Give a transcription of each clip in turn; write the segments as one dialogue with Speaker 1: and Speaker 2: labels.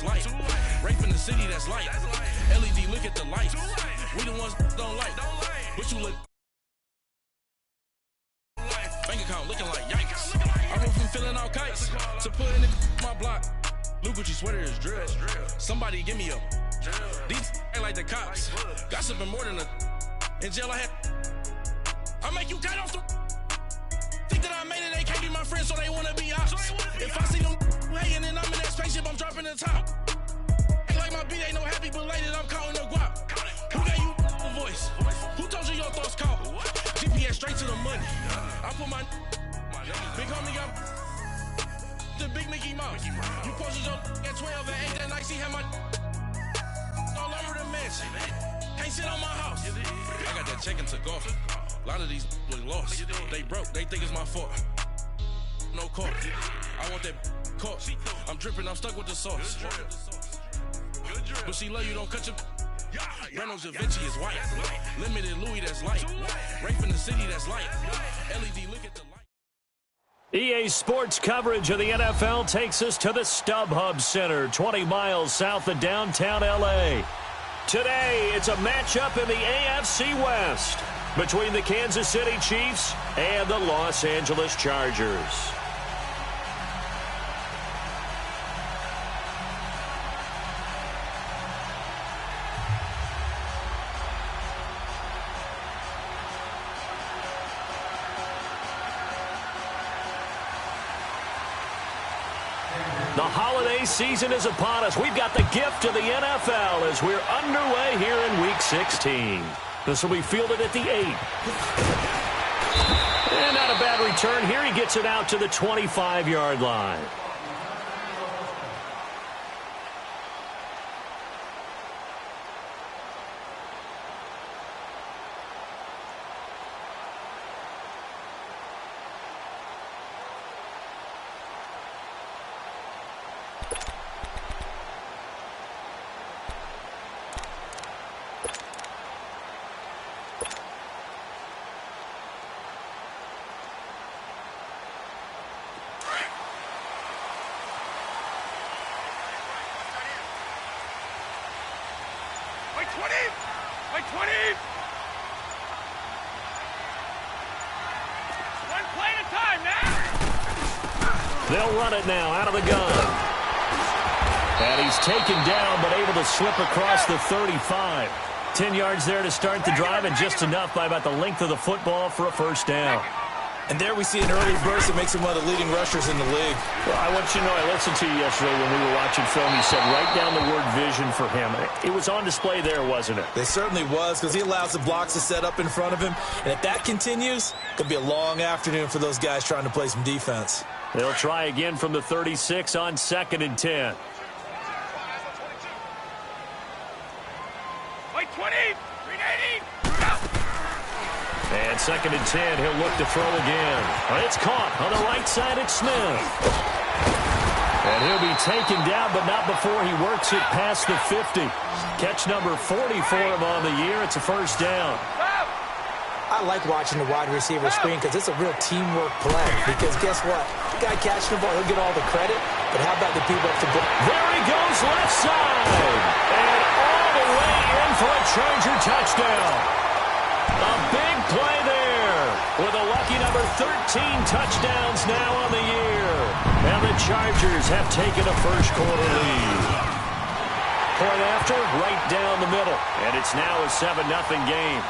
Speaker 1: that's light. Rape in the city, that's light. LED, look at the lights. We the ones don't like. But you look. Bank account looking like yikes. I went from filling out kites to putting in my block. Blue Gucci sweater is drill. Somebody give me a. These ain't like the cops. Gossiping more than a. In jail I had. I make you cut off the. Think that I made it, they can't be my friends, so they wanna be ops. If I see them hating and I'm in that spaceship, I'm dropping the top. Ain't like my beat ain't no happy belated, I'm counting the guap. Who gave you a voice? Who told you your thoughts count? GPS straight to the money. I put my big homie got the big Mickey Mouse. You posted your at 12 and 8 that night, see how my all over the mansion. Can't sit on my house. I got that check and took off. A lot of these look lost. They broke, they think it's my fault. No court. I want that court. I'm dripping, I'm stuck with the sauce. But she love you, don't cut your. Breno Javinci is white. Limited Louis, that's light. Rape in the city, that's light. LED, look at the light.
Speaker 2: EA Sports coverage of the NFL takes us to the StubHub Center, 20 miles south of downtown LA. Today, it's a matchup in the AFC West between the Kansas City Chiefs and the Los Angeles Chargers. The holiday season is upon us. We've got the gift of the NFL as we're underway here in Week 16. This will be fielded at the 8. And not a bad return here. He gets it out to the 25-yard line. They'll run it now out of the gun. And he's taken down, but able to slip across the 35. 10 yards there to start the drive, and just enough by about the length of the football for a first down.
Speaker 3: And there we see an early burst that makes him one of the leading rushers in the league.
Speaker 2: Well, I want you to know, I listened to you yesterday when we were watching film. You said write down the word vision for him. It was on display there, wasn't it?
Speaker 3: It certainly was, because he allows the blocks to set up in front of him. And if that continues, it could be a long afternoon for those guys trying to play some defense.
Speaker 2: They'll try again from the 36 on 2nd and 10. And 2nd and 10, he'll look to throw again. It's caught on the right side at Smith. And he'll be taken down, but not before he works it past the 50. Catch number 40 for him on the year. It's a first down.
Speaker 4: I like watching the wide receiver screen because it's a real teamwork play. Because guess what? The guy catching the ball, he'll get all the credit. But how about the people up the ball?
Speaker 2: There he goes, left side. And all the way in for a Charger touchdown. A big play there with a lucky number 13 touchdowns now on the year. And the Chargers have taken a first quarter lead. Point after, right down the middle. And it's now a 7-0 game.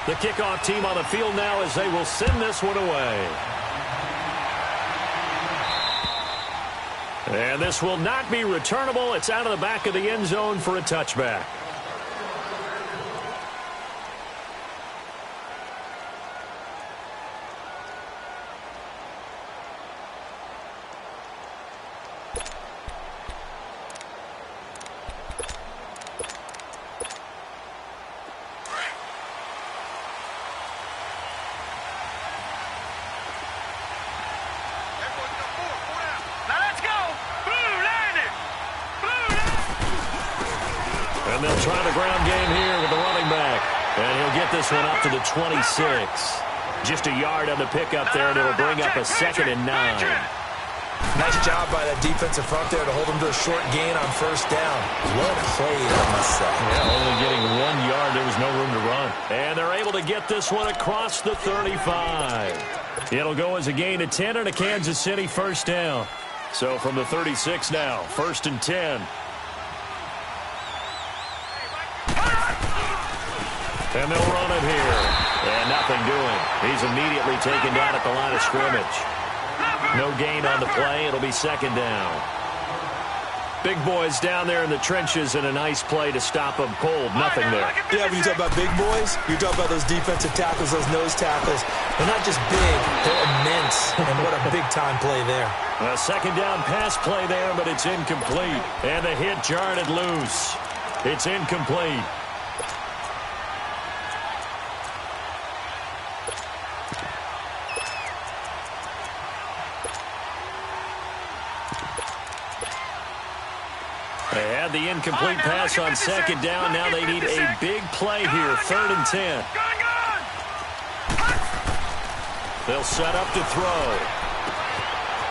Speaker 2: The kickoff team on the field now as they will send this one away. And this will not be returnable. It's out of the back of the end zone for a touchback. this one up to the 26. Just a yard on the pickup there, and it'll bring up a 2nd and 9.
Speaker 3: Nice job by that defensive front there to hold them to a short gain on first down. Well played, I must say.
Speaker 2: Yeah, only getting 1 yard. There was no room to run. And they're able to get this one across the 35. It'll go as a gain of 10 and a Kansas City first down. So from the 36 now, 1st and 10. And they'll run it here. And nothing doing. He's immediately taken down at the line of scrimmage. No gain on the play. It'll be 2nd down. Big boys down there in the trenches, and a nice play to stop them cold. Nothing there.
Speaker 3: Yeah, when you talk about big boys, you're talking about those defensive tackles, those nose tackles. They're not just big, they're immense. And what a big-time play there.
Speaker 2: A 2nd down pass play there, but it's incomplete. And the hit jarred it loose. It's incomplete. They had the incomplete pass on 2nd down. Now they need a big play here. 3rd and 10. They'll set up to throw.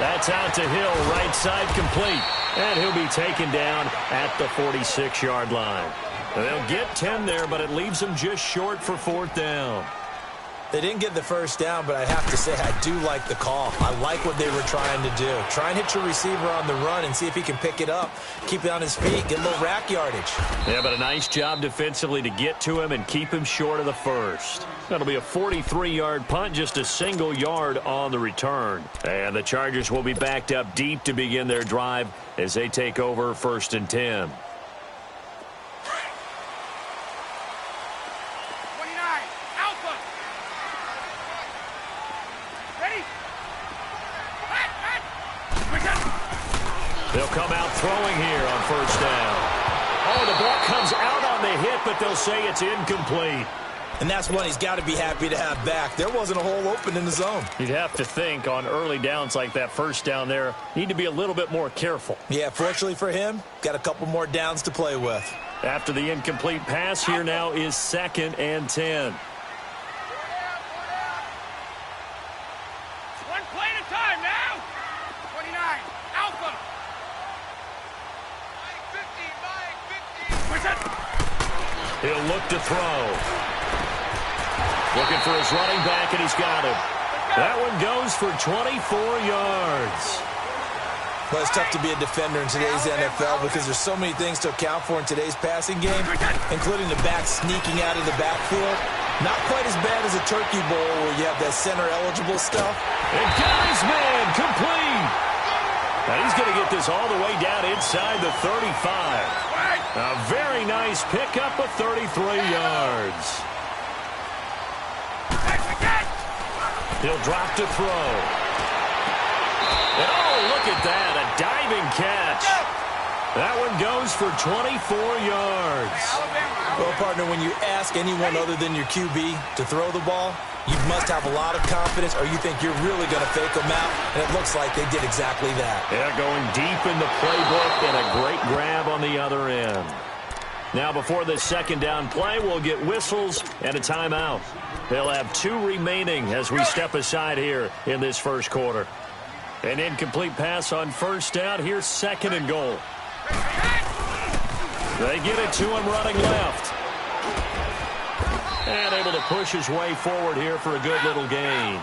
Speaker 2: That's out to Hill. Right side complete. And he'll be taken down at the 46-yard line. They'll get 10 there, but it leaves them just short for 4th down.
Speaker 3: They didn't get the first down, but I have to say I do like the call. I like what they were trying to do. Try and hit your receiver on the run and see if he can pick it up. Keep it on his feet. Get a little rack yardage.
Speaker 2: Yeah, but a nice job defensively to get to him and keep him short of the first. That'll be a 43-yard punt, just a single yard on the return. And the Chargers will be backed up deep to begin their drive as they take over 1st and 10. They'll come out throwing here on 1st down. Oh, the ball comes out on the hit, but they'll say it's incomplete.
Speaker 3: And that's one he's got to be happy to have back. There wasn't a hole open in the zone.
Speaker 2: You'd have to think on early downs like that 1st down there, need to be a little bit more careful.
Speaker 3: Yeah, fortunately for him, got a couple more downs to play with.
Speaker 2: After the incomplete pass, here now is 2nd and 10.
Speaker 5: One play at a time now. 29, Alpha.
Speaker 2: He'll look to throw. Looking for his running back, and he's got him. That one goes for 24 yards.
Speaker 3: Well, it's tough to be a defender in today's NFL because there's so many things to account for in today's passing game, including the back sneaking out of the backfield. Not quite as bad as a turkey bowl where you have that center-eligible stuff.
Speaker 2: And got his man complete. Now he's going to get this all the way down inside the 35. A very nice pickup of 33 yards. He'll drop to throw. And oh, look at that, a diving catch. That one goes for 24 yards.
Speaker 3: Well, partner, when you ask anyone other than your QB to throw the ball, you must have a lot of confidence or you think you're really going to fake them out, and it looks like they did exactly that.
Speaker 2: Yeah, going deep in the playbook and a great grab on the other end. Now, before this 2nd down play, we'll get whistles and a timeout. They'll have 2 remaining as we step aside here in this 1st quarter. An incomplete pass on 1st down. Here's 2nd and goal. They get it to him running left. And able to push his way forward here for a good little gain.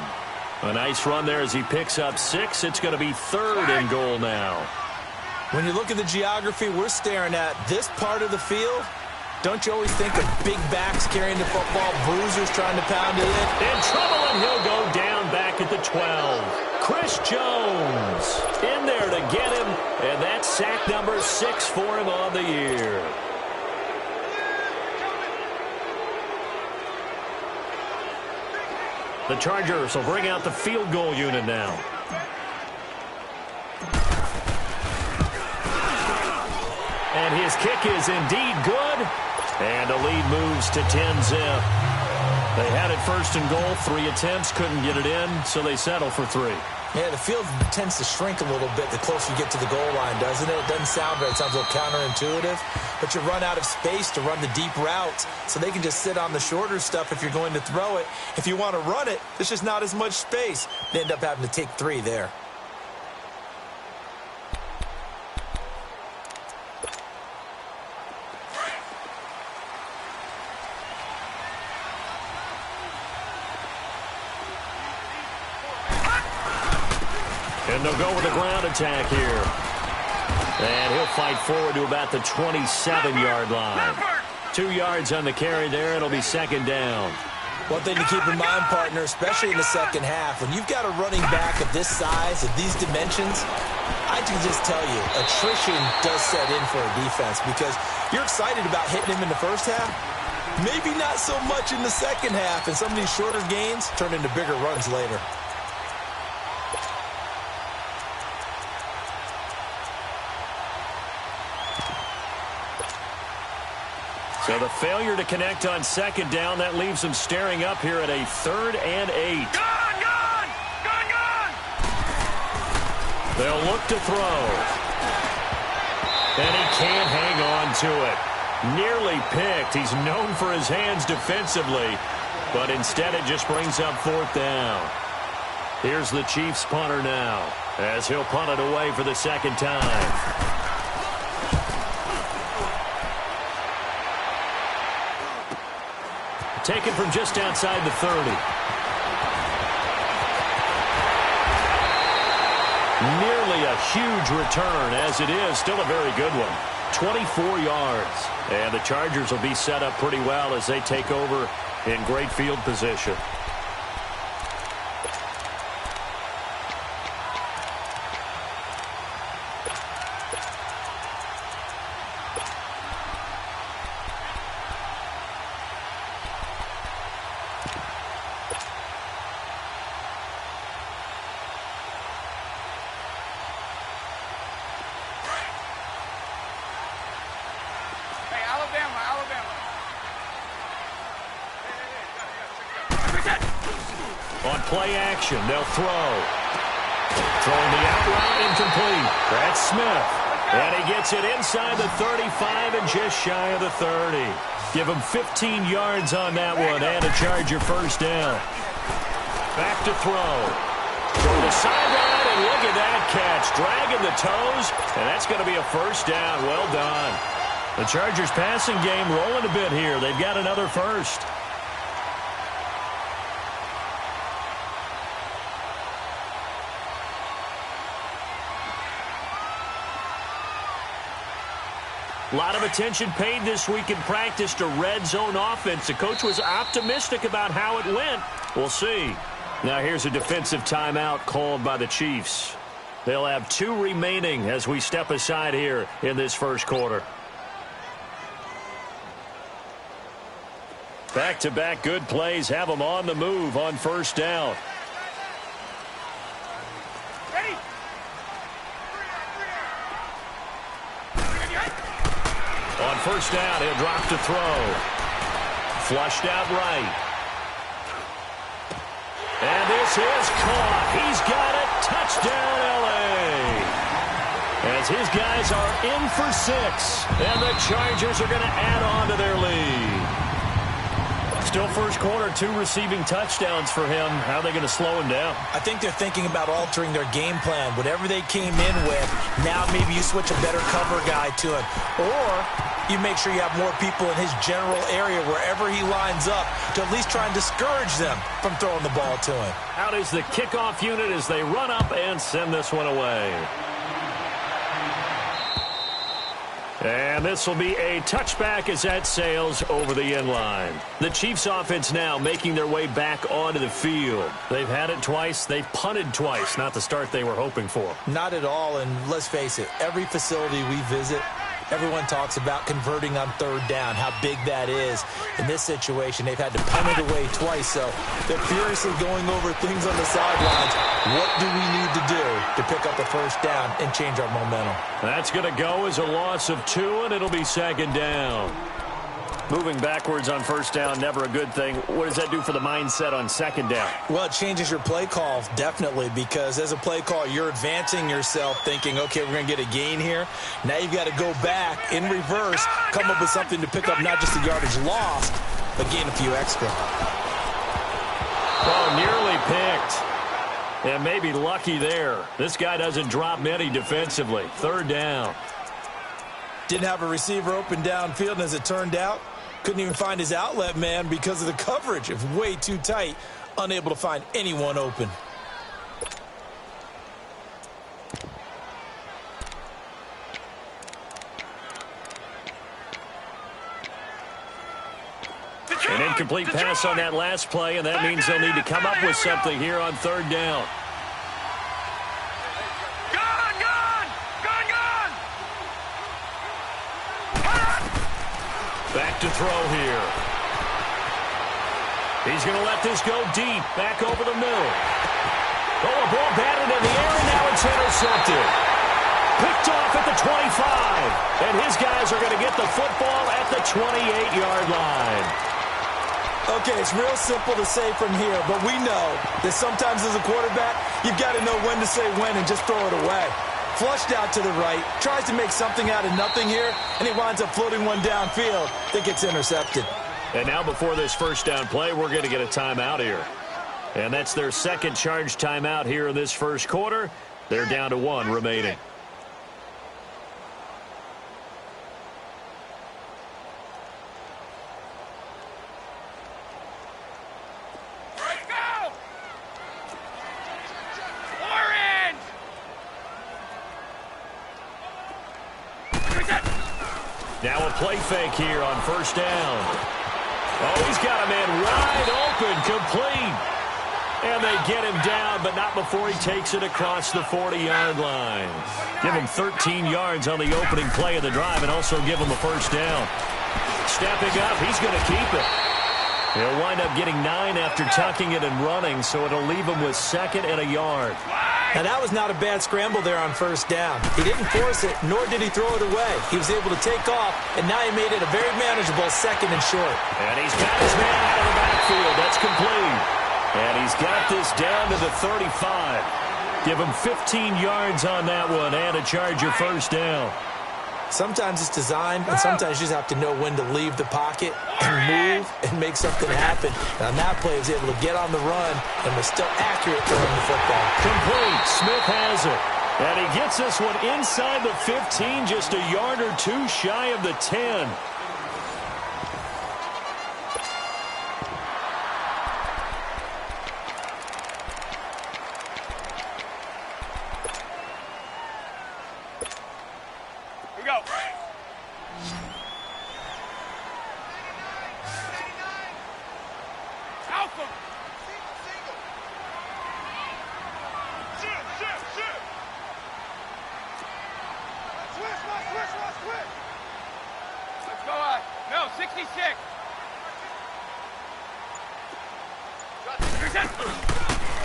Speaker 2: A nice run there as he picks up 6. It's going to be 3rd and goal now.
Speaker 3: When you look at the geography we're staring at, this part of the field, don't you always think of big backs carrying the football, bruisers trying to pound it in?
Speaker 2: In trouble, and he'll go down back at the 12. Chris Jones in there to get him, and that's sack number 6 for him on the year. The Chargers will bring out the field goal unit now. And his kick is indeed good. And the lead moves to 10-zip. They had it 1st and goal, 3 attempts, couldn't get it in, so they settle for 3.
Speaker 3: Yeah, the field tends to shrink a little bit the closer you get to the goal line, doesn't it? It doesn't sound right. It sounds a little counterintuitive. But you run out of space to run the deep routes, so they can just sit on the shorter stuff if you're going to throw it. If you want to run it, there's just not as much space. They end up having to take 3 there.
Speaker 2: And they'll go with a ground attack here. And he'll fight forward to about the 27-yard line. 2 yards on the carry there. It'll be second down.
Speaker 3: One thing to keep in mind, partner, especially in the second half, when you've got a running back of this size, of these dimensions, I can just tell you, attrition does set in for a defense because you're excited about hitting him in the first half. Maybe not so much in the second half, and some of these shorter gains turn into bigger runs later.
Speaker 2: So the failure to connect on second down, that leaves them staring up here at a 3rd and 8.
Speaker 5: Gone!
Speaker 2: They'll look to throw. And he can't hang on to it. Nearly picked. He's known for his hands defensively, but instead it just brings up 4th down. Here's the Chiefs punter now, as he'll punt it away for the second time. Taken from just outside the 30. Nearly a huge return, as it is. Still a very good one. 24 yards. And the Chargers will be set up pretty well as they take over in great field position. On play action, they'll throw. Throwing the out route incomplete. That's Smith. And he gets it inside the 35 and just shy of the 30. Give him 15 yards on that one and a Charger first down. Back to throw. To the sideline, and look at that catch. Dragging the toes, and that's going to be a first down. Well done. The Chargers passing game rolling a bit here. They've got another first. A lot of attention paid this week in practice to red zone offense. The coach was optimistic about how it went. We'll see. Now here's a defensive timeout called by the Chiefs. They'll have 2 remaining as we step aside here in this first quarter. Back-to-back good plays have them on the move on first down. On first down, he'll drop to throw. Flushed out right. And this is caught. He's got it. Touchdown, L.A. As his guys are in for 6. And the Chargers are going to add on to their lead. Still first quarter, 2 receiving touchdowns for him. How are they going to slow him down?
Speaker 3: I think they're thinking about altering their game plan. Whatever they came in with, now maybe you switch a better cover guy to him. Or you make sure you have more people in his general area wherever he lines up to at least try and discourage them from throwing the ball to him.
Speaker 2: Out is the kickoff unit as they run up and send this one away. And this will be a touchback as that sails over the end line. The Chiefs offense now making their way back onto the field. They've had it twice. They've punted twice. Not the start they were hoping for.
Speaker 3: Not at all, and let's face it, every facility we visit, everyone talks about converting on 3rd down, how big that is. In this situation, they've had to punt it away twice, so they're furiously going over things on the sidelines. What do we need to do to pick up a first down and change our momentum?
Speaker 2: That's going to go as a loss of 2, and it'll be second down. Moving backwards on first down, never a good thing. What does that do for the mindset on second down?
Speaker 3: Well, it changes your play call, definitely, because as a play call, you're advancing yourself thinking, okay, we're going to get a gain here. Now you've got to go back in reverse, come up with something to pick up not just the yardage lost, but gain a few extra.
Speaker 2: Oh, nearly picked. And maybe lucky there. This guy doesn't drop many defensively. Third down.
Speaker 3: Didn't have a receiver open downfield, and as it turned out, couldn't even find his outlet man because of the coverage. It was way too tight, unable to find anyone open.
Speaker 2: An incomplete pass on that last play, and that means they'll need to come up with something here on third down. Back to throw here. He's going to let this go deep. Back over the middle. Oh, a ball batted in the air, and now it's intercepted. Picked off at the 25. And his guys are going to get the football at the 28-yard line.
Speaker 3: Okay, it's real simple to say from here, but we know that sometimes as a quarterback, you've got to know when to say when and just throw it away. Flushed out to the right, tries to make something out of nothing here, and he winds up floating one downfield that gets intercepted.
Speaker 2: And now before this first down play, we're going to get a timeout here. And that's their second charge timeout here in this first quarter. They're down to one remaining. Now a play fake here on first down. Oh, he's got a man wide open, complete. And they get him down, but not before he takes it across the 40-yard line. Give him 13 yards on the opening play of the drive and also give him a first down. Stepping up, he's going to keep it. He'll wind up getting 9 after tucking it and running, so it'll leave him with second and a yard.
Speaker 4: Now, that was not a bad scramble there on first down. He didn't force it, nor did he throw it away. He was able to take off, and now he made it a very manageable second and short.
Speaker 2: And he's got his man out of the backfield. That's complete. And he's got this down to the 35. Give him 15 yards on that one and a Charger first down.
Speaker 4: Sometimes it's designed, and sometimes you just have to know when to leave the pocket and move and make something happen. And on that play, he was able to get on the run and was still accurate throwing the football.
Speaker 2: Complete. Smith has it. And he gets this one inside the 15, just a yard or two shy of the 10.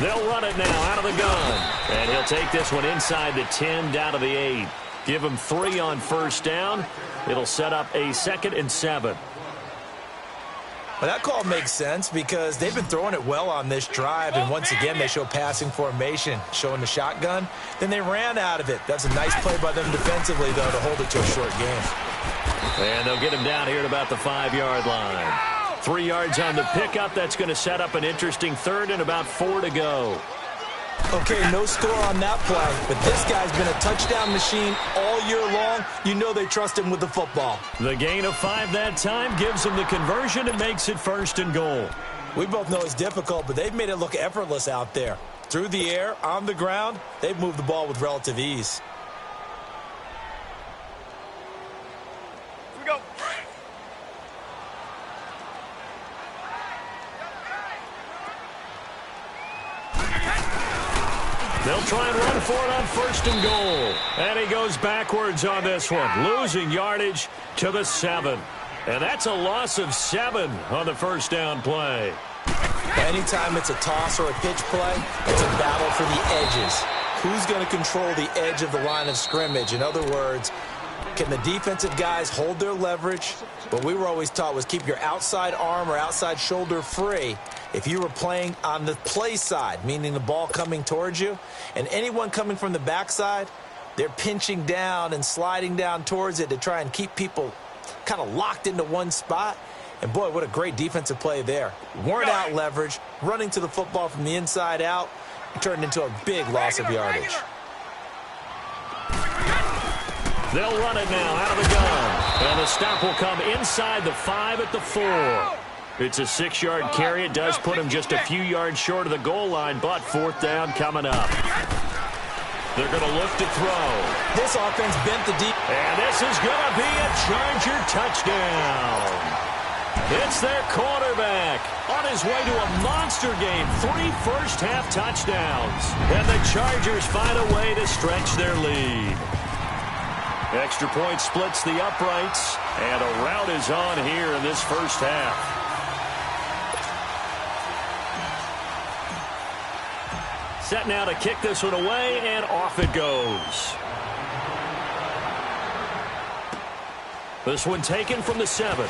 Speaker 2: They'll run it now out of the gun. And he'll take this one inside the 10 down to the 8. Give him 3 on first down. It'll set up a 2nd and 7.
Speaker 3: Well, that call makes sense because they've been throwing it well on this drive, and once again they show passing formation, showing the shotgun. Then they ran out of it. That's a nice play by them defensively, though, to hold it to a short game.
Speaker 2: And they'll get him down here at about the 5-yard line. 3 yards on the pickup. That's going to set up an interesting 3rd and about 4 to go.
Speaker 3: Okay, no score on that play, but this guy's been a touchdown machine all year long. You know they trust him with the football.
Speaker 2: The gain of 5 that time gives him the conversion and makes it 1st and goal.
Speaker 3: We both know it's difficult, but they've made it look effortless out there. Through the air, on the ground, they've moved the ball with relative ease.
Speaker 5: We go.
Speaker 2: They'll try and run for it on 1st and goal. And he goes backwards on this one, losing yardage to the 7. And that's a loss of 7 on the first down play.
Speaker 3: Anytime it's a toss or a pitch play, it's a battle for the edges. Who's going to control the edge of the line of scrimmage? In other words,
Speaker 4: Can the defensive guys hold their leverage? What we were always taught was keep your outside arm or outside shoulder free if you were playing on the play side, meaning the ball coming towards you. And anyone coming from the backside, they're pinching down and sliding down towards it to try and keep people kind of locked into one spot. And, boy, what a great defensive play there. Weren't out leverage, running to the football from the inside out, turned into a big loss of yardage.
Speaker 2: They'll run it now out of the gun. And the stop will come inside the 5 at the 4. It's a 6-yard carry. It does put him just a few yards short of the goal line, but 4th down coming up. They're going to look to throw.
Speaker 4: This offense bent the deep.
Speaker 2: And this is going to be a Charger touchdown. It's their quarterback on his way to a monster game. 3 first-half touchdowns. And the Chargers find a way to stretch their lead. Extra point splits the uprights, and a rout is on here in this first half. Set now to kick this one away, and off it goes. This one taken from the 7.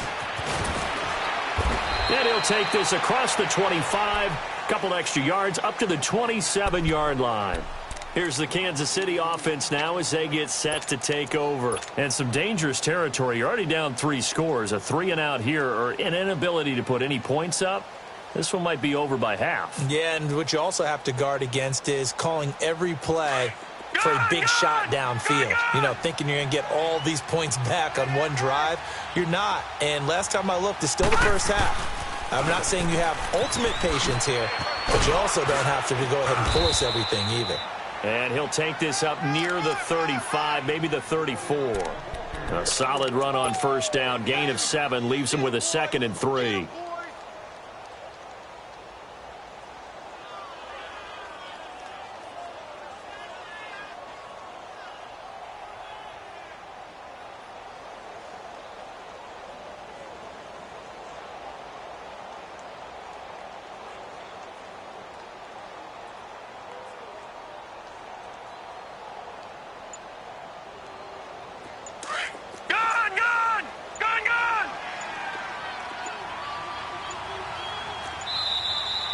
Speaker 2: And he'll take this across the 25, couple extra yards up to the 27-yard line. Here's the Kansas City offense now as they get set to take over. And some dangerous territory. You're already down 3 scores. A 3-and-out here, or an inability to put any points up. This one might be over by half.
Speaker 4: Yeah, and what you also have to guard against is calling every play for a big shot downfield. You know, thinking you're going to get all these points back on one drive. You're not. And last time I looked, it's still the first half. I'm not saying you have ultimate patience here, but you also don't have to go ahead and force everything either.
Speaker 2: And he'll take this up near the 35, maybe the 34. A solid run on first down. Gain of 7 leaves him with a 2nd and 3.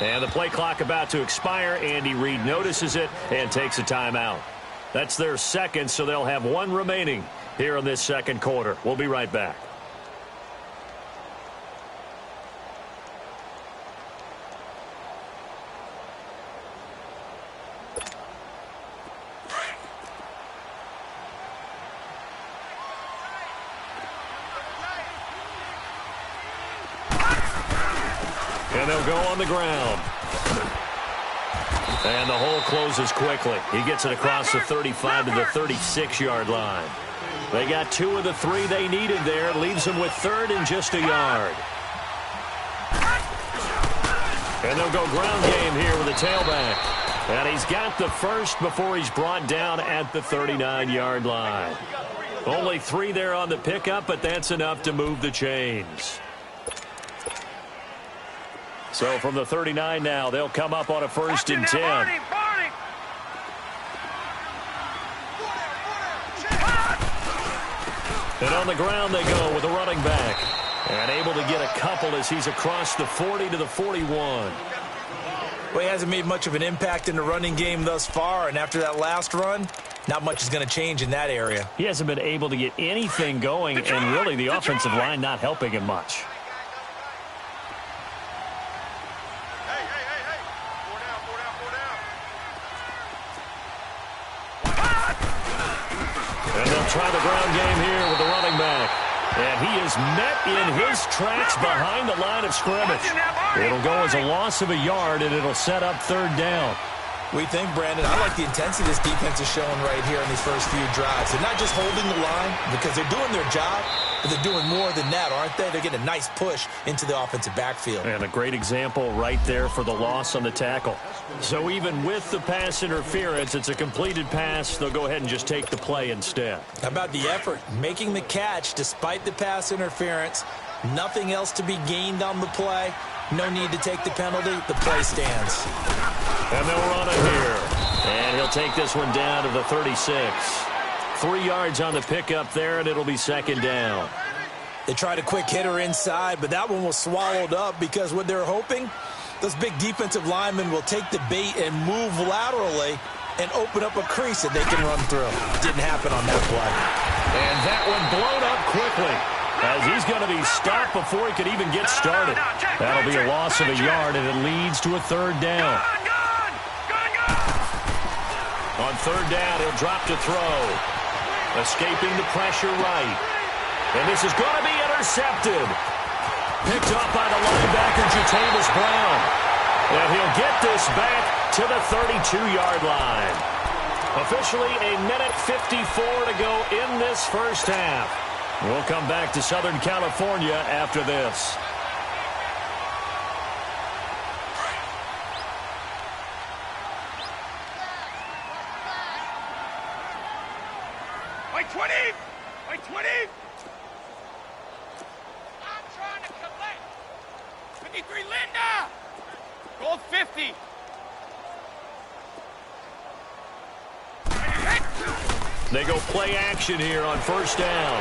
Speaker 2: And the play clock about to expire. Andy Reid notices it and takes a timeout. That's their 2nd, so they'll have 1 remaining here in this 2nd quarter. We'll be right back. And they'll go on the ground. And the hole closes quickly. He gets it across the 35 to the 36-yard line. They got 2 of the 3 they needed there. Leaves them with 3rd and just a yard. And they'll go ground game here with a tailback. And he's got the first before he's brought down at the 39-yard line. Only 3 there on the pickup, but that's enough to move the chains. So from the 39 now, they'll come up on a 1st and 10. And on the ground they go with a running back. And able to get a couple as he's across the 40 to the 41.
Speaker 4: Well, he hasn't made much of an impact in the running game thus far, and after that last run, not much is going to change in that area.
Speaker 2: He hasn't been able to get anything going, and really the offensive line not helping him much. Try the ground game here with the running back. And he is met in his tracks behind the line of scrimmage. It'll go as a loss of a yard, and it'll set up 3rd down.
Speaker 4: We think, Brandon, I like the intensity this defense is showing right here in these first few drives. They're not just holding the line because they're doing their job, but they're doing more than that, aren't they? They're getting a nice push into the offensive backfield.
Speaker 2: And a great example right there for the loss on the tackle. So even with the pass interference, it's a completed pass. They'll go ahead and just take the play instead.
Speaker 4: How about the effort? Making the catch despite the pass interference. Nothing else to be gained on the play. No need to take the penalty. The play stands.
Speaker 2: And they'll run it here. And he'll take this one down to the 36. 3 yards on the pickup there, and it'll be second down.
Speaker 4: They tried a quick hitter inside, but that one was swallowed up because what they're hoping, those big defensive linemen will take the bait and move laterally and open up a crease that they can run through. Didn't happen on that play.
Speaker 2: And that one blown up quickly, as he's going to be stopped before he could even get started. That'll be a loss of a yard, and it leads to a third down. On third down, he'll drop to throw. Escaping the pressure right. And this is going to be intercepted. Picked up by the linebacker, Jatavis Brown. And he'll get this back to the 32-yard line. Officially a minute 54 to go in this first half. We'll come back to Southern California after this.
Speaker 5: Wait 20! Wait 20! I'm trying to collect. 53 Linda! Goal 50.
Speaker 2: They go play action here on first down.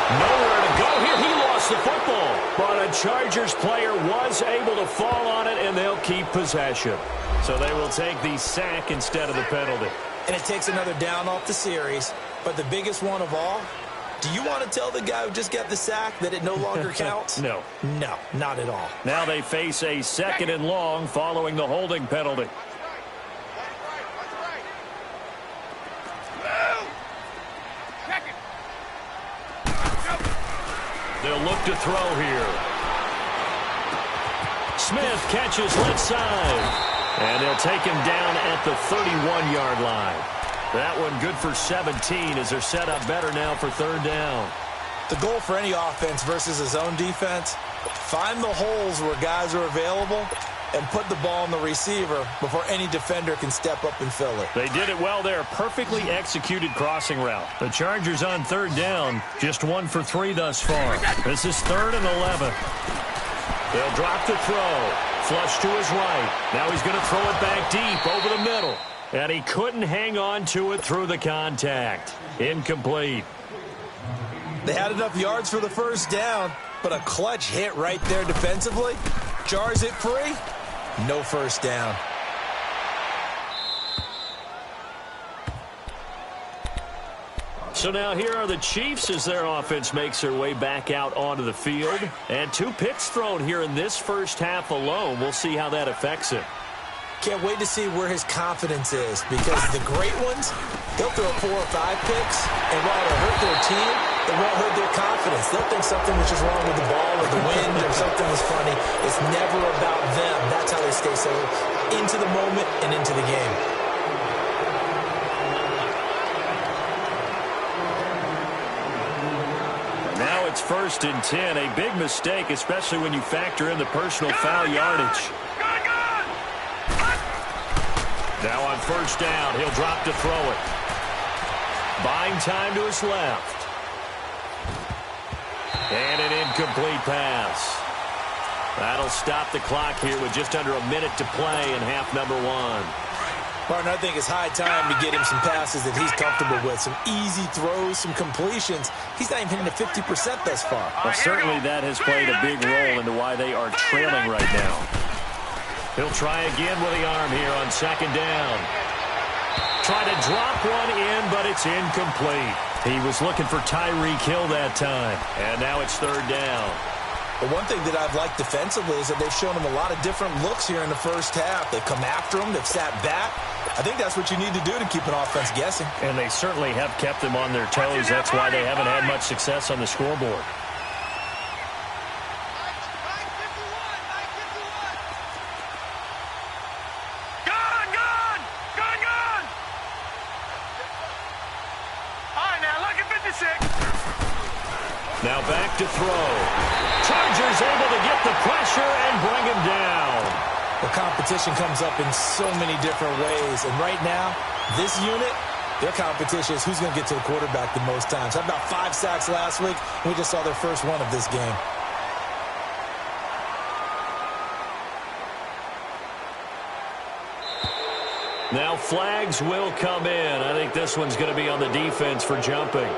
Speaker 2: Nowhere to go here. He lost the football. But a Chargers player was able to fall on it, and they'll keep possession. So they will take the sack instead of the penalty.
Speaker 4: And it takes another down off the series. But the biggest one of all, do you want to tell the guy who just got the sack that it no longer counts?
Speaker 2: No.
Speaker 4: No, not at all.
Speaker 2: Now they face a second and long following the holding penalty. They'll look to throw here. Smith catches left side. And they'll take him down at the 31-yard line. That one good for 17 as they're set up better now for third down.
Speaker 4: The goal for any offense versus his own defense, find the holes where guys are available and put the ball on the receiver before any defender can step up and fill it.
Speaker 2: They did it well there. Perfectly executed crossing route. The Chargers on third down, just 1 for 3 thus far. This is 3rd and 11. They'll drop the throw. Flush to his right. Now he's going to throw it back deep over the middle. And he couldn't hang on to it through the contact. Incomplete.
Speaker 4: They had enough yards for the first down, but a clutch hit right there defensively. Jars it free. No first down.
Speaker 2: So now here are the Chiefs as their offense makes their way back out onto the field. And 2 picks thrown here in this first half alone. We'll see how that affects him.
Speaker 4: Can't wait to see where his confidence is, because the great ones, they'll throw 4 or 5 picks, and while it'll hurt their team, it won't hurt their confidence. They'll think something was just wrong with the ball or the wind or something was funny. It's never about them. That's how they stay so into the moment and into the game.
Speaker 2: Now it's 1st and 10. A big mistake, especially when you factor in the personal foul yardage. Now on first down, he'll drop to throw it. Buying time to his left. And an incomplete pass. That'll stop the clock here with just under a minute to play in half number 1.
Speaker 4: Martin, I think it's high time to get him some passes that he's comfortable with. Some easy throws, some completions. He's not even hitting the 50% thus far.
Speaker 2: Well, certainly that has played a big role into why they are trailing right now. He'll try again with the arm here on second down. Try to drop one in, but it's incomplete. He was looking for Tyreek Hill that time. And now it's third down.
Speaker 4: But one thing that I've liked defensively is that they've shown him a lot of different looks here in the first half. They've come after him. They've sat back. I think that's what you need to do to keep an offense guessing.
Speaker 2: And they certainly have kept them on their toes. That's why they haven't had much success on the scoreboard. Now back to throw. Chargers able to get the pressure and bring him down.
Speaker 4: The competition comes up in so many different ways. And right now, this unit, their competition is who's going to get to the quarterback the most times. Had about 5 sacks last week, and we just saw their first one of this game.
Speaker 2: Now flags will come in. I think this one's going to be on the defense for jumping.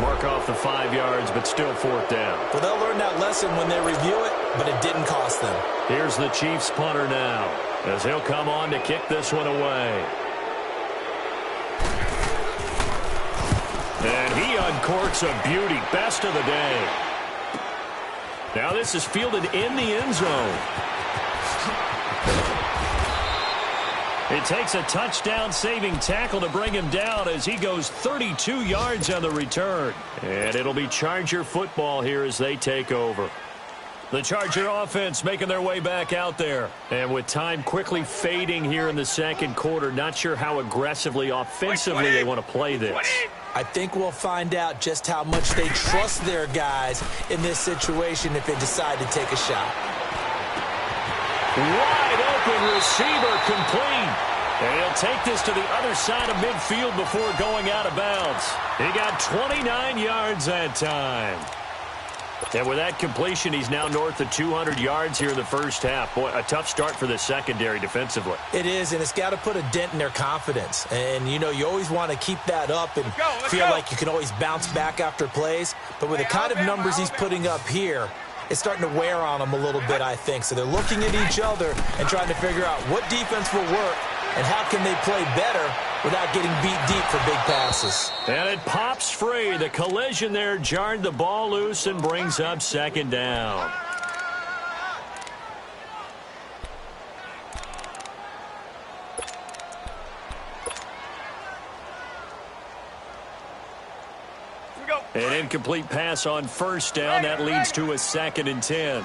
Speaker 2: Mark off the 5 yards, but still 4th down.
Speaker 4: Well, they'll learn that lesson when they review it, but it didn't cost them.
Speaker 2: Here's the Chiefs punter now, as he'll come on to kick this one away. And he uncorks a beauty. Best of the day. Now this is fielded in the end zone. It takes a touchdown-saving tackle to bring him down as he goes 32 yards on the return. And it'll be Charger football here as they take over. The Charger offense making their way back out there. And with time quickly fading here in the second quarter, not sure how aggressively, offensively they want to play this.
Speaker 4: I think we'll find out just how much they trust their guys in this situation if they decide to take a shot.
Speaker 2: Wide open receiver complete. And he'll take this to the other side of midfield before going out of bounds. He got 29 yards that time. And with that completion, he's now north of 200 yards here in the first half. Boy, a tough start for the secondary defensively.
Speaker 4: It is, and it's got to put a dent in their confidence. And, you know, you always want to keep that up and feel like you can always bounce back after plays. But with the kind of numbers he's putting up here, it's starting to wear on them a little bit, I think. So they're looking at each other and trying to figure out what defense will work and how can they play better without getting beat deep for big passes.
Speaker 2: And it pops free. The collision there jarred the ball loose and brings up 2nd down. An incomplete pass on 1st down. That leads to a 2nd and 10.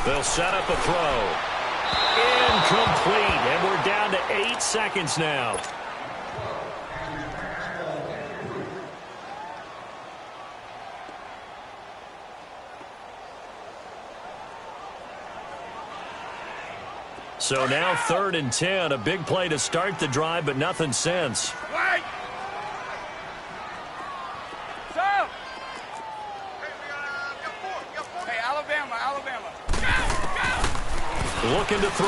Speaker 2: They'll set up a throw. Incomplete. And we're down to 8 seconds now. So now 3rd and 10. A big play to start the drive, but nothing since.
Speaker 5: Right. So. Hey, Alabama. Go.
Speaker 2: Looking to throw.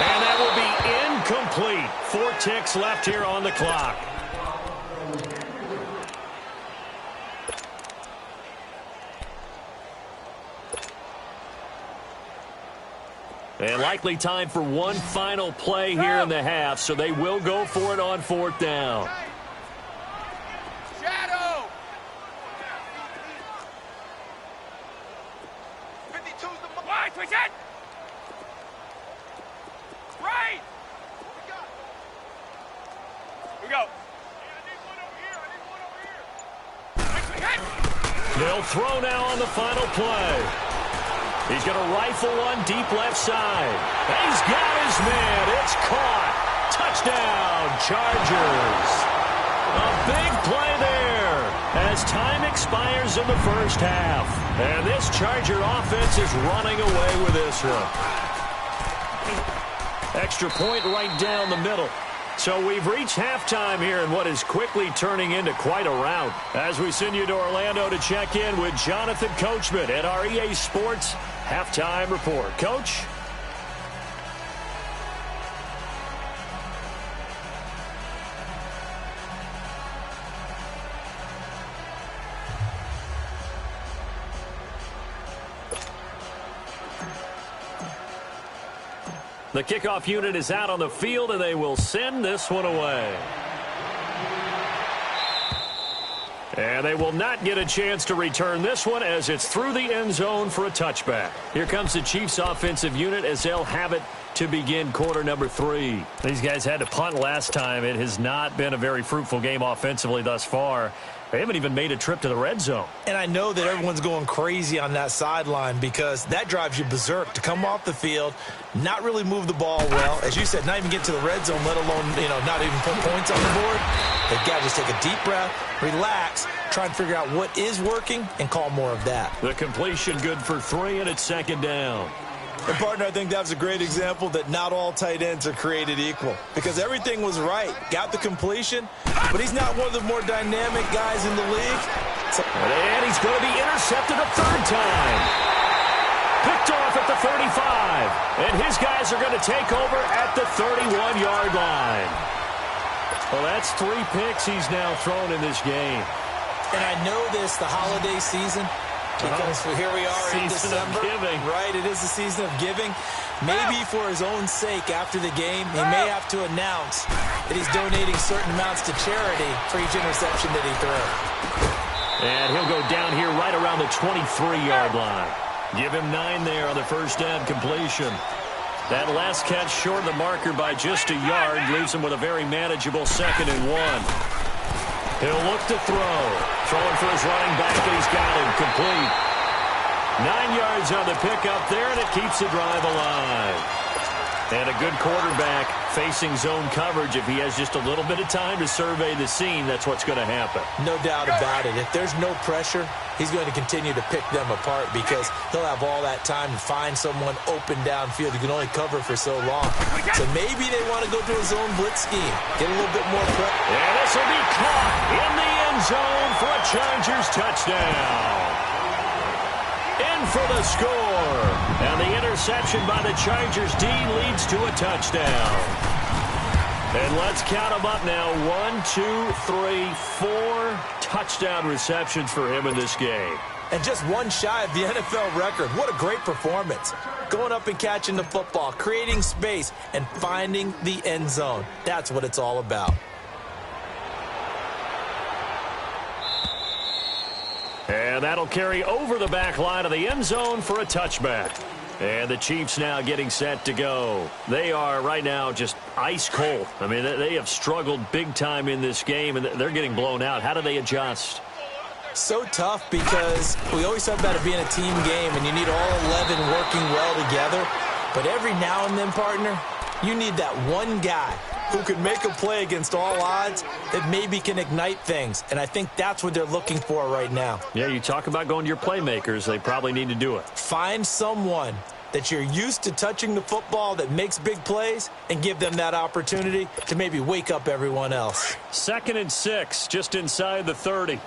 Speaker 2: And that will be incomplete. 4 ticks left here on the clock. And likely time for one final play here in the half, so they will go for it on 4th down.
Speaker 5: Shadow. 52's the line. Twitch it. Right. Here we go.
Speaker 2: They'll throw now on the final play. He's going to rifle one deep left side. He's got his man. It's caught. Touchdown, Chargers. A big play there as time expires in the first half. And this Charger offense is running away with this one. Extra point right down the middle. So we've reached halftime here in what is quickly turning into quite a rout. As we send you to Orlando to check in with Jonathan Coachman at our EA Sports Halftime Report. Coach? The kickoff unit is out on the field, and they will send this one away. And they will not get a chance to return this one as it's through the end zone for a touchback. Here comes the Chiefs offensive unit as they'll have it to begin quarter number 3. These guys had to punt last time. It has not been a very fruitful game offensively thus far. They haven't even made a trip to the red zone. And
Speaker 4: I know that everyone's going crazy on that sideline because that drives you berserk to come off the field, not really move the ball well. As you said, not even get to the red zone, let alone, not even put points on the board. They've got to just take a deep breath, relax, try and figure out what is working and call more of that.
Speaker 2: The completion good for 3, and it's 2nd down.
Speaker 4: And, partner, I think that was a great example that not all tight ends are created equal because everything was right. Got the completion, but he's not one of the more dynamic guys in the league.
Speaker 2: And he's going to be intercepted a third time. Picked off at the 35. And his guys are going to take over at the 31-yard line. Well, that's 3 picks he's now thrown in this game.
Speaker 4: And I know this, the holiday season, because here we are in December. Right, it is the season of giving. Maybe for his own sake, after the game, he may have to announce that he's donating certain amounts to charity for each interception that he throws.
Speaker 2: And he'll go down here right around the 23-yard line. Give him 9 there on the first down completion. That last catch short of the marker by just a yard leaves him with a very manageable 2nd and 1. He'll look to throw. Throwing for his running back, and he's got him complete. 9 yards on the pickup there, and it keeps the drive alive. And a good quarterback facing zone coverage. If he has just a little bit of time to survey the scene, that's what's going to happen.
Speaker 4: No doubt about it. If there's no pressure, he's going to continue to pick them apart because he'll have all that time to find someone open downfield. You can only cover for so long. So maybe they want to go to a zone blitz scheme. Get a little bit more pressure.
Speaker 2: And this will be caught in the end zone for a Chargers touchdown. In for the score. And the interception by the Chargers D leads to a touchdown. And let's count them up now. 1, 2, 3, 4 touchdown receptions for him in this game.
Speaker 4: And just one shy of the NFL record. What a great performance. Going up and catching the football, creating space, and finding the end zone. That's what it's all about.
Speaker 2: And that'll carry over the back line of the end zone for a touchback. And the Chiefs now getting set to go. They are right now just ice cold. I mean, they have struggled big time in this game, and they're getting blown out. How do they adjust?
Speaker 4: So tough because we always talk about it being a team game, and you need all 11 working well together. But every now and then, partner, you need that one guy who can make a play against all odds that maybe can ignite things. And I think that's what they're looking for right now.
Speaker 2: Yeah, you talk about going to your playmakers. They probably need to do it.
Speaker 4: Find someone that you're used to touching the football that makes big plays and give them that opportunity to maybe wake up everyone else.
Speaker 2: 2nd and 6, just inside the 30.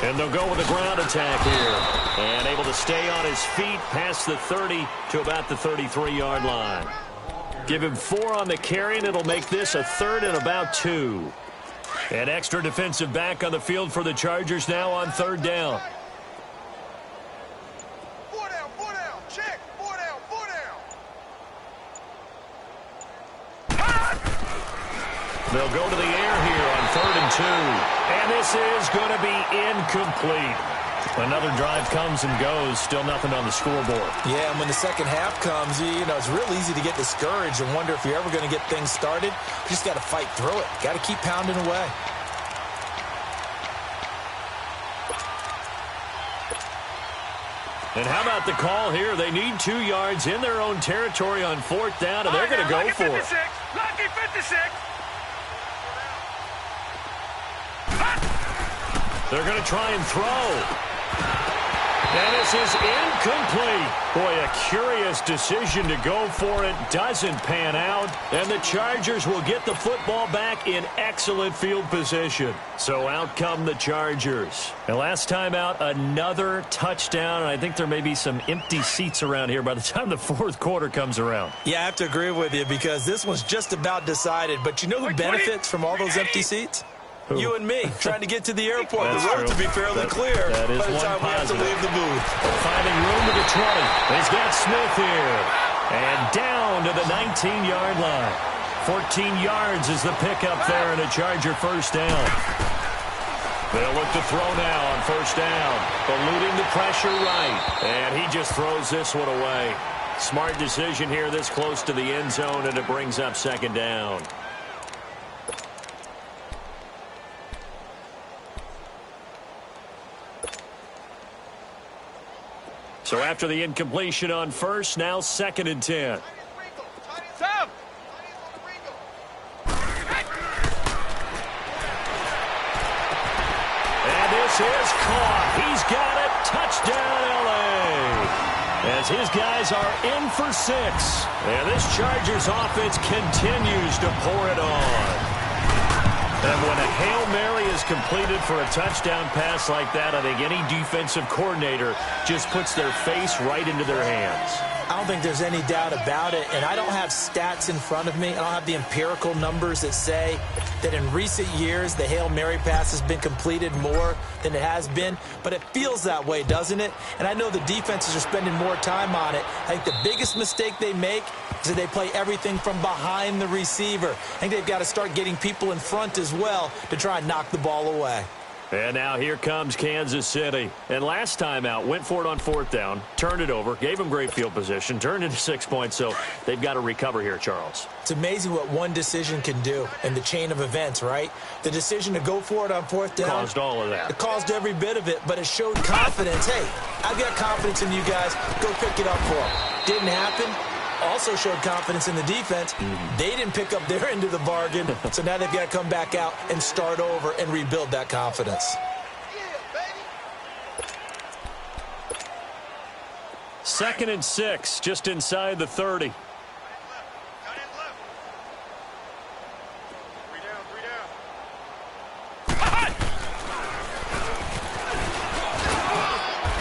Speaker 2: And they'll go with a ground attack here. And able to stay on his feet past the 30 to about the 33-yard line. Give him 4 on the carry, and it'll make this a 3rd and about 2. An extra defensive back on the field for the Chargers now on 3rd down.
Speaker 5: 4 down, check, 4 down.
Speaker 2: They'll go to the air here on 3rd and 2. And this is going to be incomplete. Another drive comes and goes. Still nothing on the scoreboard.
Speaker 4: Yeah, and when the second half comes, you know, it's real easy to get discouraged and wonder if you're ever going to get things started. You just got to fight through it. Got to keep pounding away.
Speaker 2: And how about the call here? They need 2 yards in their own territory on 4th down, and they're going to go for it.
Speaker 5: Lucky 56.
Speaker 2: They're going to try and throw. And this is incomplete. Boy, a curious decision to go for it. Doesn't pan out. And the Chargers will get the football back in excellent field position. So out come the Chargers. And last time out, another touchdown. And I think there may be some empty seats around here by the time the 4th quarter comes around.
Speaker 4: Yeah, I have to agree with you because this one's just about decided. But you know who benefits from all those empty seats?
Speaker 2: Who?
Speaker 4: You and me, trying to get to the airport.
Speaker 2: That's
Speaker 4: the road
Speaker 2: true.
Speaker 4: to be fairly clear
Speaker 2: that is
Speaker 4: by the time we have to leave the booth.
Speaker 2: Finding room to the 20. He's got Smith here. And down to the 19-yard line. 14 yards is the pickup there and a Charger first down. They'll look to throw now on first down. Eluding the pressure right. And he just throws this one away. Smart decision here this close to the end zone, and it brings up second down. So after the incompletion on first, now 2nd and 10.
Speaker 5: Tom.
Speaker 2: And this is caught. He's got it. Touchdown, L.A. as his guys are in for 6. And this Chargers offense continues to pour it on. And when a Hail Mary is completed for a touchdown pass like that, I think any defensive coordinator just puts their face right into their hands.
Speaker 4: I don't think there's any doubt about it, and I don't have stats in front of me. I don't have the empirical numbers that say that in recent years the Hail Mary pass has been completed more than it has been, but it feels that way, doesn't it? And I know the defenses are spending more time on it. I think the biggest mistake they make is that they play everything from behind the receiver. I think they've got to start getting people in front as well to try and knock the ball away.
Speaker 2: And now here comes Kansas City. And last time out, went for it on 4th down, turned it over, gave them great field position, turned into 6 points, so they've got to recover here, Charles.
Speaker 4: It's amazing what one decision can do in the chain of events, right? The decision to go for it on 4th down.
Speaker 2: Caused all of that.
Speaker 4: It caused every bit of it, but it showed confidence. Hey, I've got confidence in you guys. Go pick it up for them. Didn't happen. Also showed confidence in the defense. They didn't pick up their end of the bargain, so now they've got to come back out and start over and rebuild that confidence.
Speaker 2: Second and 6, just inside the 30.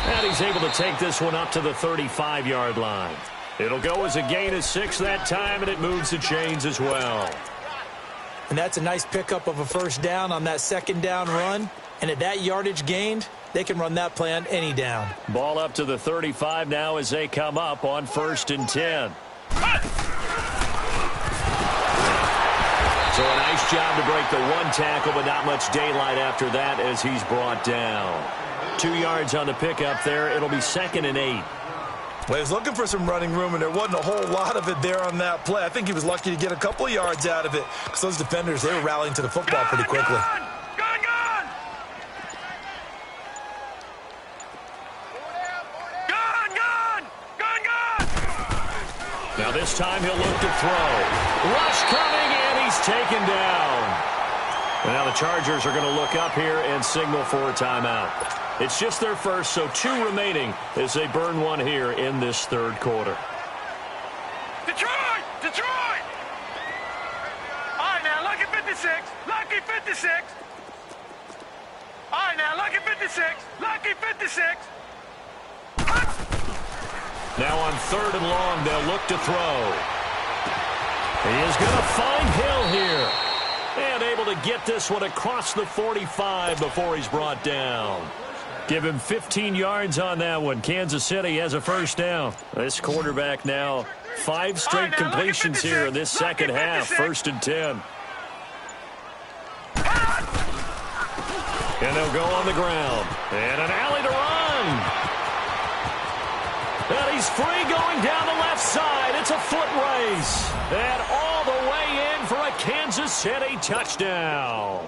Speaker 2: And he's able to take this one up to the 35-yard line. It'll go as a gain of 6 that time, and it moves the chains as well.
Speaker 4: And that's a nice pickup of a first down on that second down run. And at that yardage gained, they can run that play on any down.
Speaker 2: Ball up to the 35 now as they come up on 1st and 10. So a nice job to break the 1 tackle, but not much daylight after that as he's brought down. 2 yards on the pickup there. It'll be 2nd and 8.
Speaker 3: Well, he was looking for some running room, and there wasn't a whole lot of it there on that play. I think he was lucky to get a couple of yards out of it because those defenders, they were rallying to the football pretty quickly.
Speaker 2: Now this time he'll look to throw. Rush coming, and he's taken down. And now the Chargers are going to look up here and signal for a timeout. It's just their first, so 2 remaining as they burn one here in this 3rd quarter.
Speaker 5: Detroit! Detroit! All right, now, lucky 56. Lucky 56. All right, now, lucky 56. Lucky 56.
Speaker 2: Now on 3rd and long, they'll look to throw. He is going to find Hill here. And able to get this one across the 45 before he's brought down. Give him 15 yards on that one. Kansas City has a first down. This quarterback now 5 straight completions here in this second half. 1st and 10. And they'll go on the ground. And an alley to run. And he's free going down the left side. It's a foot race. And all the way in for a Kansas City touchdown.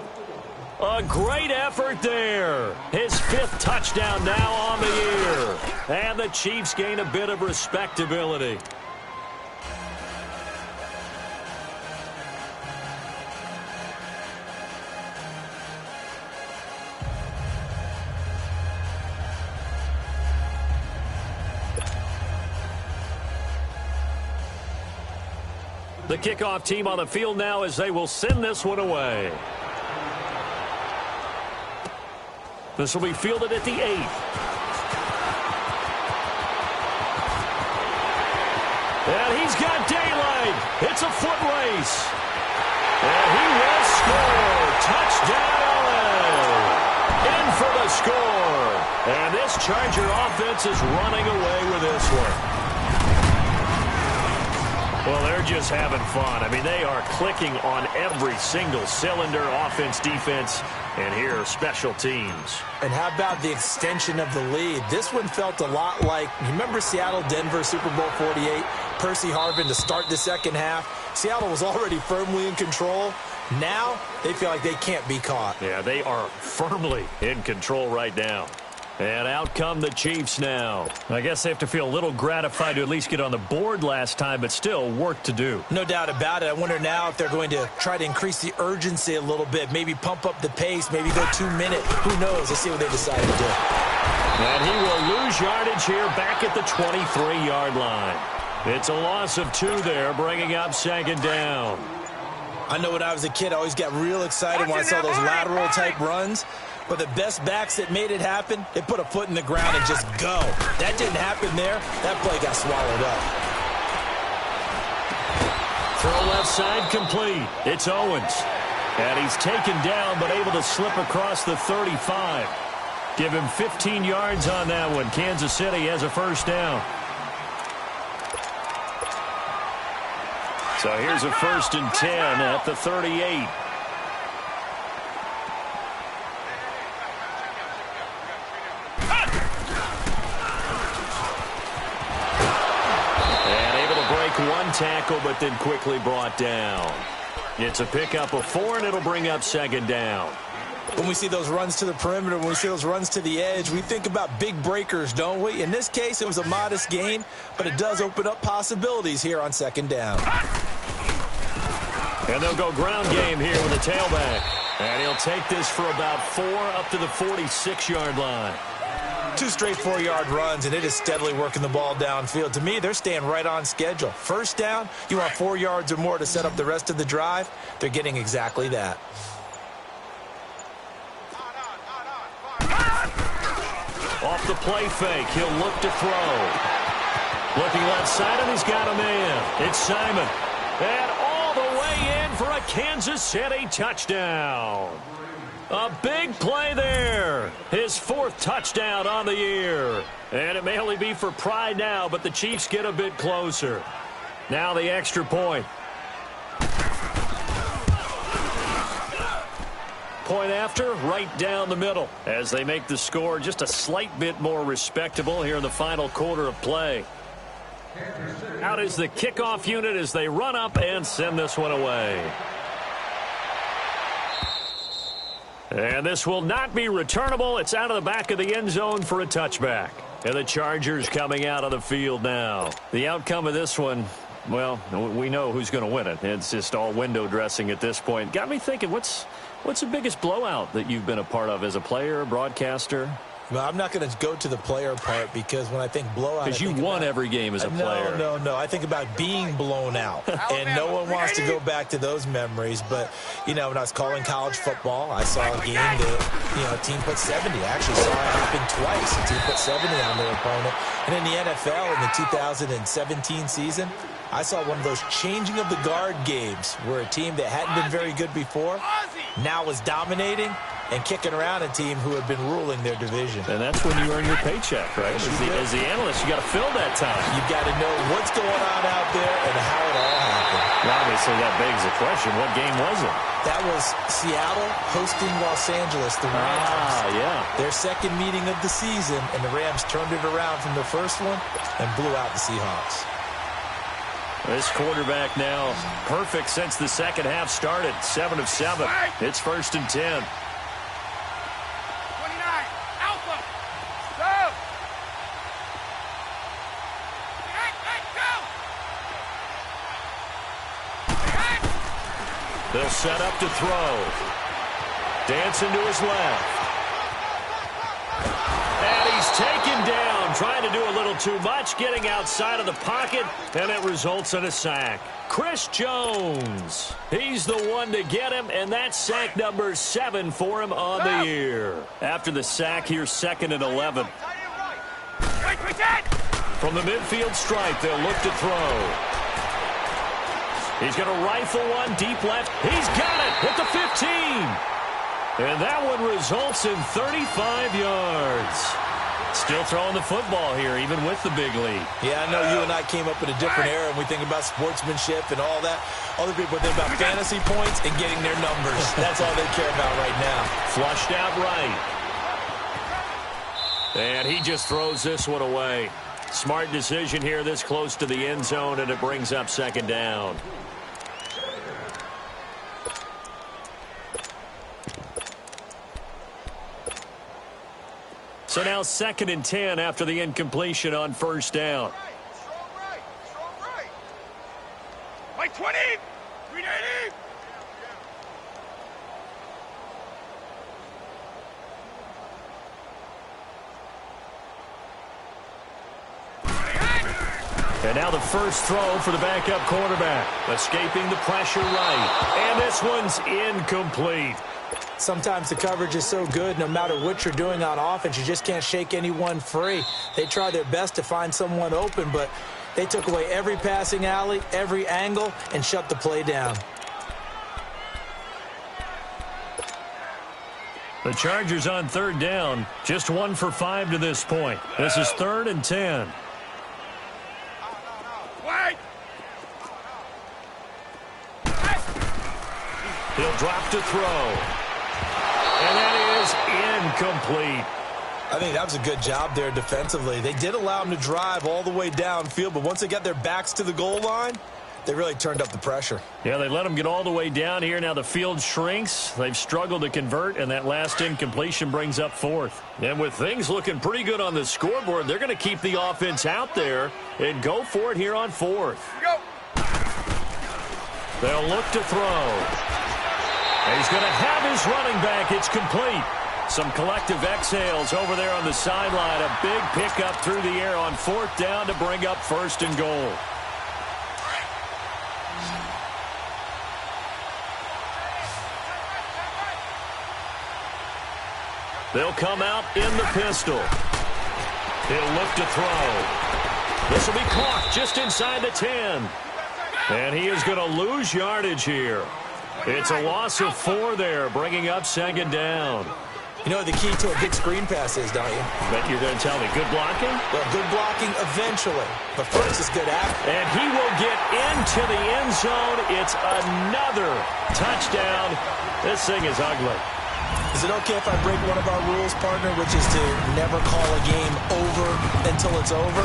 Speaker 2: A great effort there. His 5th touchdown now on the year. And the Chiefs gain a bit of respectability. The kickoff team on the field now as they will send this one away. This will be fielded at the 8th. And he's got daylight. It's a foot race. And he will score. Touchdown, LA. In for the score. And this Charger offense is running away with this one. Well, they're just having fun. I mean, they are clicking on every single cylinder, offense, defense, and here, special teams.
Speaker 4: And how about the extension of the lead? This one felt a lot like, you remember Seattle-Denver Super Bowl 48? Percy Harvin to start the second half. Seattle was already firmly in control. Now, they feel like they can't be caught.
Speaker 2: Yeah, they are firmly in control right now. And out come the Chiefs now. I guess they have to feel a little gratified to at least get on the board last time, but still work to do.
Speaker 4: No doubt about it. I wonder now if they're going to try to increase the urgency a little bit, maybe pump up the pace, maybe go 2 minutes. Who knows? Let's see what they decide to do.
Speaker 2: And he will lose yardage here back at the 23-yard line. It's a loss of 2 there, bringing up second down.
Speaker 3: I know when I was a kid, I always got real excited when I saw those lateral-type runs. But the best backs that made it happen, they put a foot in the ground and just go. That didn't happen there. That play got swallowed up.
Speaker 2: Throw left side complete. It's Owens. And he's taken down but able to slip across the 35. Give him 15 yards on that one. Kansas City has a first down. So here's a 1st and 10 at the 38. One tackle, but then quickly brought down. It's a pickup of 4, and it'll bring up second down.
Speaker 3: When we see those runs to the perimeter, when we see those runs to the edge, we think about big breakers, don't we? In this case, it was a modest gain, but it does open up possibilities here on second down.
Speaker 2: And they'll go ground game here with a tailback. And he'll take this for about 4 up to the 46-yard line.
Speaker 3: 2 straight 4-yard runs, and it is steadily working the ball downfield. To me, they're staying right on schedule. First down, you want 4 yards or more to set up the rest of the drive. They're getting exactly that.
Speaker 2: Off the play fake, he'll look to throw. Looking left side, and he's got a man. It's Simon. And all the way in for a Kansas City touchdown. A big play there. His 4th touchdown on the year. And it may only be for pride now, but the Chiefs get a bit closer. Now the extra point. Point after, right down the middle, as they make the score just a slight bit more respectable here in the final quarter of play. Out is the kickoff unit as they run up and send this one away. And this will not be returnable. It's out of the back of the end zone for a touchback. And the Chargers coming out of the field now. The outcome of this one, well, we know who's going to win it. It's just all window dressing at this point. Got me thinking, what's the biggest blowout that you've been a part of as a player, broadcaster?
Speaker 3: Well, I'm not going to go to the player part because when I think blowout,
Speaker 2: because you won every game as a player.
Speaker 3: No. I think about being blown out, and no one wants to go back to those memories. But when I was calling college football, I saw a game that a team put 70. I actually saw it happen twice. A team put 70 on their opponent, and in the NFL in the 2017 season, I saw one of those changing of the guard games where a team that hadn't been very good before now was dominating and kicking around a team who had been ruling their division.
Speaker 2: And that's when you earn your paycheck, right? As the analyst, you got to fill that time.
Speaker 3: You've got to know what's going on out there and how it all happened.
Speaker 2: Well, obviously, that begs the question, what game was it?
Speaker 3: That was Seattle hosting Los Angeles, the Rams.
Speaker 2: Yeah.
Speaker 3: Their second meeting of the season, and the Rams turned it around from the first one and blew out the Seahawks.
Speaker 2: This quarterback now perfect since the second half started. 7 of 7. It's 1st and 10. They'll set up to throw. Dancing to his left. And he's taken down, trying to do a little too much, getting outside of the pocket, and it results in a sack. Chris Jones, he's the one to get him, and that's sack number 7 for him on the year. After the sack, here's 2nd and 11. From the midfield stripe, they'll look to throw. He's going to rifle one deep left. He's got it at the 15. And that one results in 35 yards. Still throwing the football here, even with the big lead.
Speaker 3: Yeah, I know you and I came up in a different era, and we think about sportsmanship and all that. Other people think about fantasy points and getting their numbers. That's all they care about right now.
Speaker 2: Flushed out right. And he just throws this one away. Smart decision here this close to the end zone, and it brings up 2nd down. So now 2nd and 10 after the incompletion on 1st down.
Speaker 5: Strong right. Like 20, 390.
Speaker 2: And now the first throw for the backup quarterback. Escaping the pressure right. And this one's incomplete.
Speaker 4: Sometimes the coverage is so good, no matter what you're doing on offense, you just can't shake anyone free. They try their best to find someone open, but they took away every passing alley, every angle, and shut the play down.
Speaker 2: The Chargers on third down, just 1 for 5 to this point. This is 3rd and 10.
Speaker 5: Wait!
Speaker 2: He'll drop to throw. And that is incomplete.
Speaker 4: I think that was a good job there defensively. They did allow them to drive all the way downfield, but once they got their backs to the goal line, they really turned up the pressure.
Speaker 2: Yeah, they let them get all the way down here. Now the field shrinks. They've struggled to convert, and that last incompletion brings up 4th. And with things looking pretty good on the scoreboard, they're going to keep the offense out there and go for it here on 4th.
Speaker 5: Go!
Speaker 2: They'll look to throw. And he's going to have his running back. It's complete. Some collective exhales over there on the sideline. A big pickup through the air on 4th down to bring up 1st and goal. They'll come out in the pistol. He'll look to throw. This will be caught just inside the 10. And he is going to lose yardage here. It's a loss of 4 there, bringing up 2nd down.
Speaker 4: You know what the key to a big screen pass is, don't you?
Speaker 2: Bet you're going to tell me. Good blocking?
Speaker 4: Well, good blocking eventually. But first is good after.
Speaker 2: And he will get into the end zone. It's another touchdown. This thing is ugly.
Speaker 4: Is it okay if I break one of our rules, partner, which is to never call a game over until it's over?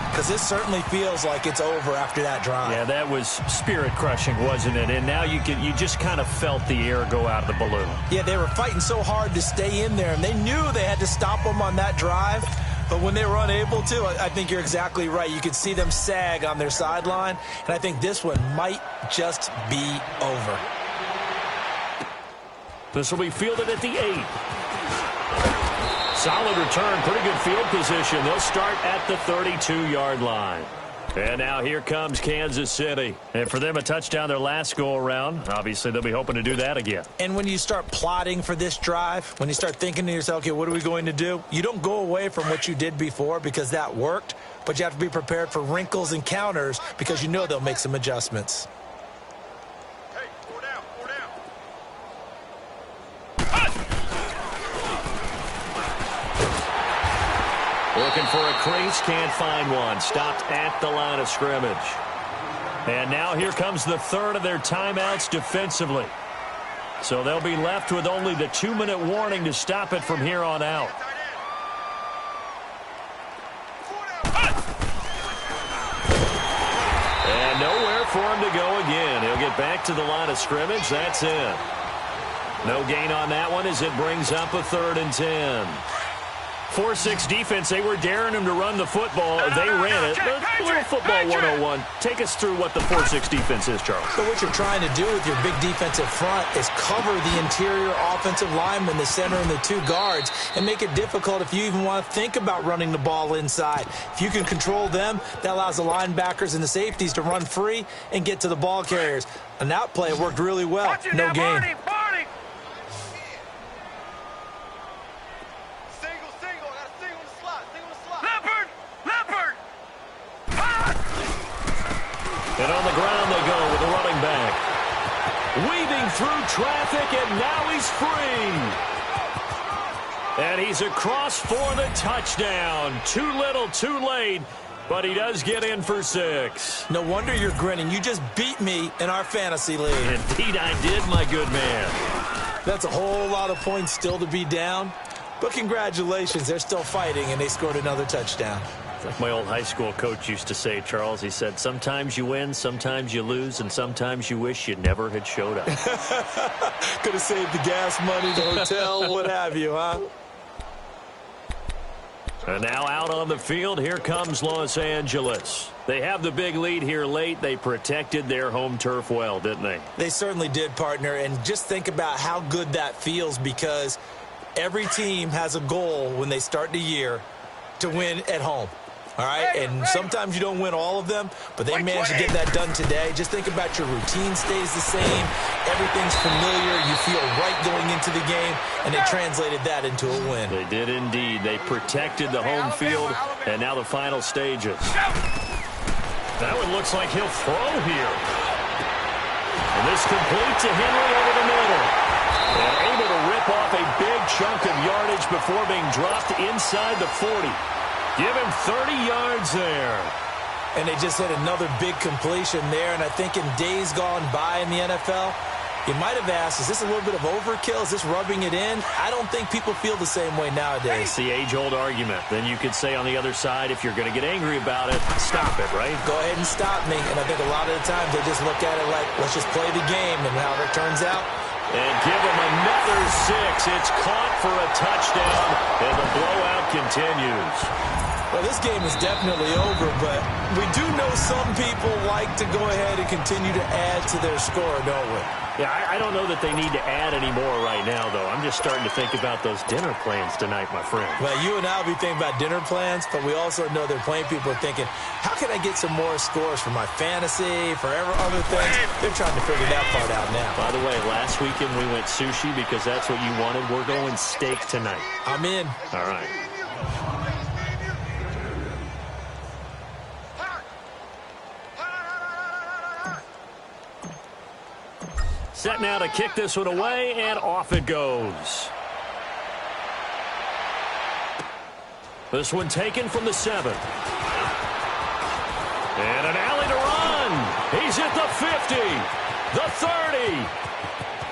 Speaker 4: Because this certainly feels like it's over after that drive.
Speaker 2: Yeah, that was spirit-crushing, wasn't it? And now you just kind of felt the air go out of the balloon.
Speaker 4: Yeah, they were fighting so hard to stay in there, and they knew they had to stop them on that drive. But when they were unable to, I think you're exactly right. You could see them sag on their sideline, and I think this one might just be over.
Speaker 2: This will be fielded at the 8. Solid return, pretty good field position. They'll start at the 32-yard line. And now here comes Kansas City. And for them, a touchdown their last go-around. Obviously, they'll be hoping to do that again.
Speaker 4: And when you start plotting for this drive, when you start thinking to yourself, okay, what are we going to do? You don't go away from what you did before because that worked, but you have to be prepared for wrinkles and counters because you know they'll make some adjustments.
Speaker 2: Looking for a crease, can't find one. Stopped at the line of scrimmage. And now here comes the 3rd of their timeouts defensively. So they'll be left with only the 2-minute warning to stop it from here on out. And nowhere for him to go again. He'll get back to the line of scrimmage. That's it. No gain on that one as it brings up a 3rd and 10. 4-6 defense, they were daring him to run the football. They ran it. A little football 101. Take us through what the 4-6 defense is, Charles.
Speaker 4: So what you're trying to do with your big defensive front is cover the interior offensive lineman, the center, and the 2 guards, and make it difficult if you even want to think about running the ball inside. If you can control them, that allows the linebackers and the safeties to run free and get to the ball carriers. On that play, it worked really well. No gain.
Speaker 2: And on the ground they go with the running back. Weaving through traffic, and now he's free. And he's across for the touchdown. Too little, too late, but he does get in for 6.
Speaker 4: No wonder you're grinning. You just beat me in our fantasy league.
Speaker 2: Indeed I did, my good man.
Speaker 4: That's a whole lot of points still to be down. But congratulations, they're still fighting, and they scored another touchdown.
Speaker 2: Like my old high school coach used to say, Charles, he said, sometimes you win, sometimes you lose, and sometimes you wish you never had showed up.
Speaker 4: Could have saved the gas money, the hotel, what have you, huh?
Speaker 2: And now out on the field, here comes Los Angeles. They have the big lead here late. They protected their home turf well, didn't they?
Speaker 4: They certainly did, partner, and just think about how good that feels because every team has a goal when they start the year to win at home. All right, and sometimes you don't win all of them, but they managed to get that done today. Just think about your routine stays the same. Everything's familiar. You feel right going into the game, and they translated that into a win.
Speaker 2: They did indeed. They protected the home field, and now the final stages. That one looks like he'll throw here. And this completes to Henry over the middle. And able to rip off a big chunk of yardage before being dropped inside the 40. Give him 30 yards there.
Speaker 4: And they just hit another big completion there. And I think in days gone by in the NFL, you might have asked, is this a little bit of overkill? Is this rubbing it in? I don't think people feel the same way nowadays.
Speaker 2: It's the age-old argument. Then you could say on the other side, if you're going to get angry about it, stop it, right?
Speaker 4: Go ahead and stop me. And I think a lot of the times they just look at it like, let's just play the game. And however it turns out.
Speaker 2: And give him another 6. It's caught for a touchdown, and the blowout continues.
Speaker 4: Well, this game is definitely over, but we do know some people like to go ahead and continue to add to their score, don't we?
Speaker 2: Yeah, I don't know that they need to add any more right now, though. I'm just starting to think about those dinner plans tonight, my friend.
Speaker 4: Well, you and I will be thinking about dinner plans, but we also know there are plenty of people are thinking, how can I get some more scores for my fantasy, for other things? They're trying to figure that part out now.
Speaker 2: By the way, last weekend we went sushi because that's what you wanted. We're going steak tonight.
Speaker 4: I'm in.
Speaker 2: All right. Set now to kick this one away, and off it goes. This one taken from the 7. And an alley to run. He's at the 50, the 30,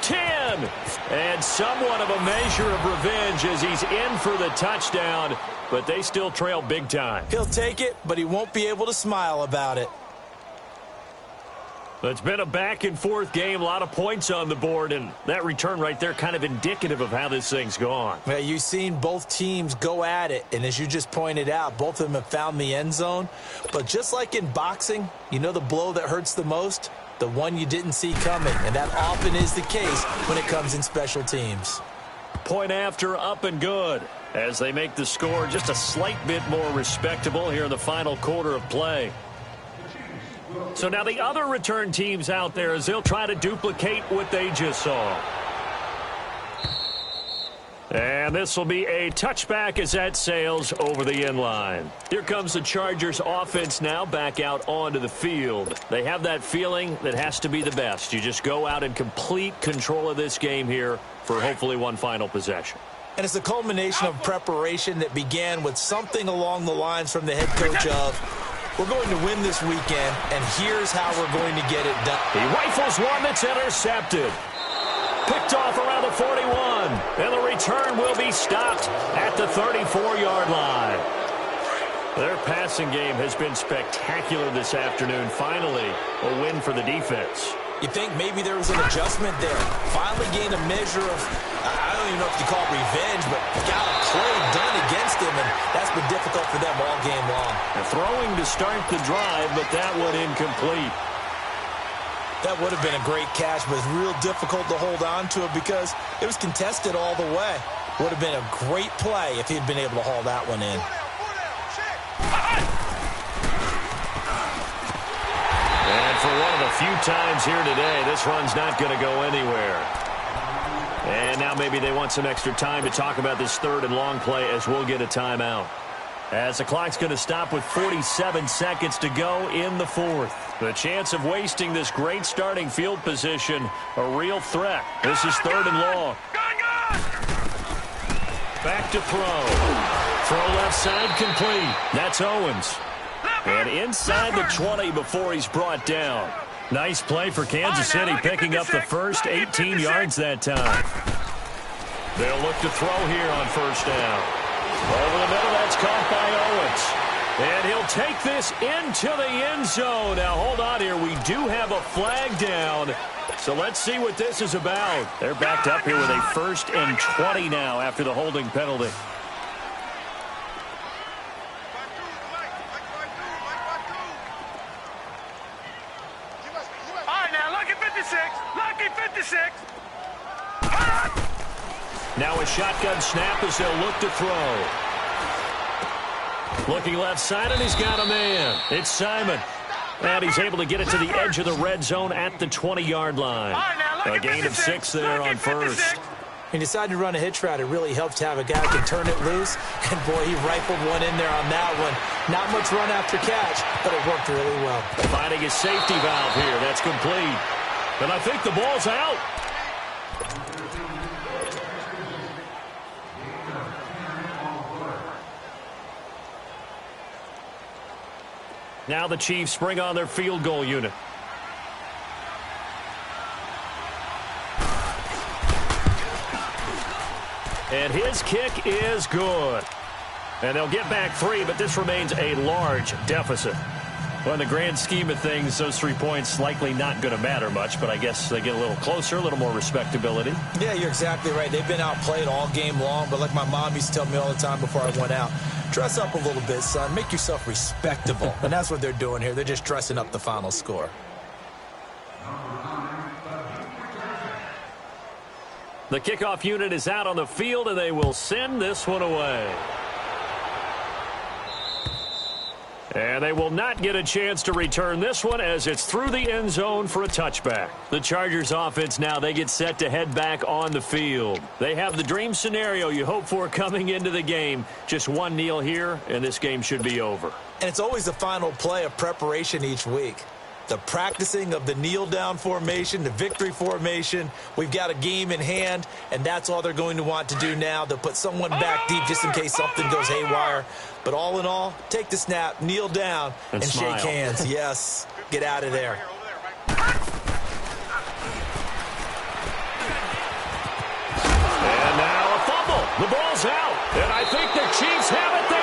Speaker 2: 10. And somewhat of a measure of revenge as he's in for the touchdown, but they still trail big time.
Speaker 4: He'll take it, but he won't be able to smile about it.
Speaker 2: It's been a back-and-forth game, a lot of points on the board, and that return right there kind of indicative of how this thing's gone.
Speaker 4: Well, you've seen both teams go at it, and as you just pointed out, both of them have found the end zone. But just like in boxing, you know the blow that hurts the most? The one you didn't see coming, and that often is the case when it comes in special teams.
Speaker 2: Point after, up and good, as they make the score just a slight bit more respectable here in the final quarter of play. So now the other return teams out there as they'll try to duplicate what they just saw. And this will be a touchback as that sails over the end line. Here comes the Chargers offense now back out onto the field. They have that feeling that has to be the best. You just go out and complete control of this game here for hopefully one final possession.
Speaker 4: And it's a culmination of preparation that began with something along the lines from the head coach of, we're going to win this weekend, and here's how we're going to get it done.
Speaker 2: He rifles one that's intercepted. Picked off around the 41, and the return will be stopped at the 34-yard line. Their passing game has been spectacular this afternoon. Finally, a win for the defense.
Speaker 4: You think maybe there was an adjustment there. Finally gained a measure of, I don't even know if you call it revenge, but got a play done against him, and that's been difficult for them all game long.
Speaker 2: And throwing to start the drive, but that one incomplete.
Speaker 4: That would have been a great catch, but it's real difficult to hold on to it because it was contested all the way. Would have been a great play if he'd been able to haul that one in.
Speaker 2: And for one of the few times here today, this run's not going to go anywhere. And now maybe they want some extra time to talk about this third and long play as we'll get a timeout. As the clock's going to stop with 47 seconds to go in the fourth. The chance of wasting this great starting field position, a real threat. This is third and long. Back to throw. Throw left side complete. That's Owens. And inside the 20 before he's brought down. Nice play for Kansas City, picking up the first 18 yards that time. They'll look to throw here on first down. Over the middle, that's caught by Owens. And he'll take this into the end zone. Now, hold on here. We do have a flag down. So let's see what this is about. They're backed up here with a 1st and 20 now after the holding penalty. Now a shotgun snap as they'll look to throw. Looking left side, and he's got a man. It's Simon. And he's able to get it to the edge of the red zone at the 20-yard line. A gain of 6 there on first.
Speaker 4: He decided to run a hitch route. It really helps to have a guy who can turn it loose. And, boy, he rifled one in there on that one. Not much run after catch, but it worked really well.
Speaker 2: Finding his safety valve here. That's complete. And I think the ball's out. Now the Chiefs bring on their field goal unit. And his kick is good. And they'll get back 3, but this remains a large deficit. Well, in the grand scheme of things, those 3 points likely not going to matter much, but I guess they get a little closer, a little more respectability.
Speaker 4: Yeah, you're exactly right. They've been outplayed all game long, but like my mom used to tell me all the time before I went out, dress up a little bit, son. Make yourself respectable. And that's what they're doing here. They're just dressing up the final score.
Speaker 2: The kickoff unit is out on the field, and they will send this one away. And they will not get a chance to return this one as it's through the end zone for a touchback. The Chargers offense now, they get set to head back on the field. They have the dream scenario you hope for coming into the game. Just one kneel here, and this game should be over.
Speaker 4: And it's always the final play of preparation each week. The practicing of the kneel-down formation, the victory formation. We've got a game in hand, and that's all they're going to want to do now. They'll put someone back deep just in case something goes haywire. But all in all, take the snap, kneel down, and shake hands. Yes, get out of there.
Speaker 2: And now a fumble. The ball's out, and I think the Chiefs have it there.